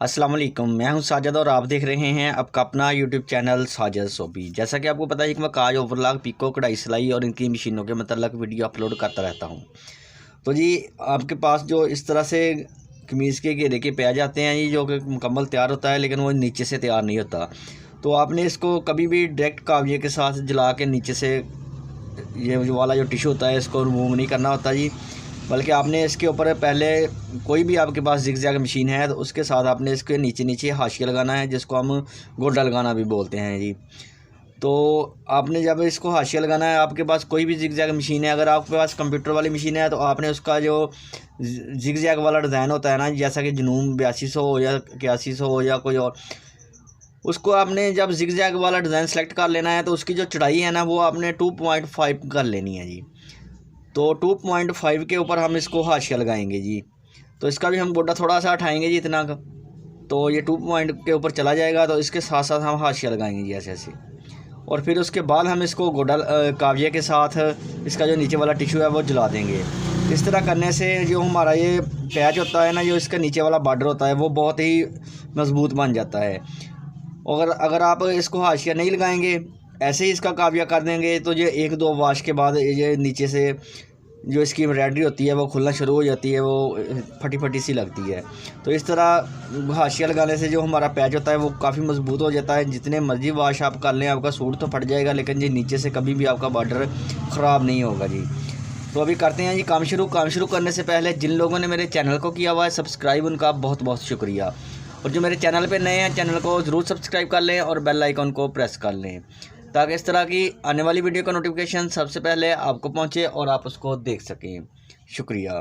अस्सलाम वालेकुम, मैं हूं साजिद और आप देख रहे हैं आपका अपना यूट्यूब चैनल साजिद सोबी। जैसा कि आपको पता है कि मैं काज ओवरलॉक पिको कढ़ाई सिलाई और इनकी मशीनों के मतलब वीडियो अपलोड करता रहता हूं। तो जी आपके पास जो इस तरह से कमीज़ के घेरे के पे आ जाते हैं ये जो कि मुकम्मल तैयार होता है लेकिन वो नीचे से तैयार नहीं होता। तो आपने इसको कभी भी डायरेक्ट काविये के साथ जला के नीचे से ये वाला जो टिशू होता है इसको रिमूव नहीं करना होता जी, बल्कि आपने इसके ऊपर पहले कोई भी आपके पास जिग-जैग मशीन है तो उसके साथ आपने इसके नीचे नीचे हाशिया लगाना है, जिसको हम गोटा लगाना भी बोलते हैं जी। तो आपने जब इसको हाशिया लगाना है, आपके पास कोई भी जिग-जैग मशीन है, अगर आपके पास कंप्यूटर वाली मशीन है तो आपने उसका जो जिग-जैग वाला डिज़ाइन होता है ना, जैसा कि जुनून 8200 हो या 8100 हो या कोई और, उसको आपने जब जिग-जैग वाला डिज़ाइन सेलेक्ट कर लेना है तो उसकी जो चौड़ाई है ना वो आपने 2.5 कर लेनी है जी। तो 2.5 के ऊपर हम इसको हाशिया लगाएंगे जी। तो इसका भी हम गोटा थोड़ा सा उठाएंगे जी इतना का, तो ये 2 पॉइंट के ऊपर चला जाएगा। तो इसके साथ साथ हम हाशिया लगाएंगे जी ऐसे ऐसे, और फिर उसके बाद हम इसको गोटा काविये के साथ इसका जो नीचे वाला टिशू है वो जला देंगे। इस तरह करने से जो हमारा ये पैच होता है ना, जो इसका नीचे वाला बॉर्डर होता है वो बहुत ही मज़बूत बन जाता है। अगर आप इसको हाशिया नहीं लगाएंगे, ऐसे ही इसका काविया कर देंगे, तो ये 1-2 वाश के बाद ये नीचे से जो इसकी एम्ब्रॉयडरी होती है वो खुलना शुरू हो जाती है, वो फटी फटी सी लगती है। तो इस तरह हाशिया लगाने से जो हमारा पैच होता है वो काफ़ी मज़बूत हो जाता है। जितने मर्ज़ी वाश आप कर लें आपका सूट तो फट जाएगा, लेकिन ये नीचे से कभी भी आपका बॉर्डर ख़राब नहीं होगा जी। तो अभी करते हैं जी काम शुरू करने से पहले जिन लोगों ने मेरे चैनल को किया हुआ है सब्सक्राइब, उनका बहुत बहुत शुक्रिया। और जो मेरे चैनल पे नए हैं, चैनल को ज़रूर सब्सक्राइब कर लें और बेल आइकन को प्रेस कर लें, ताकि इस तरह की आने वाली वीडियो का नोटिफिकेशन सबसे पहले आपको पहुंचे और आप उसको देख सकें। शुक्रिया।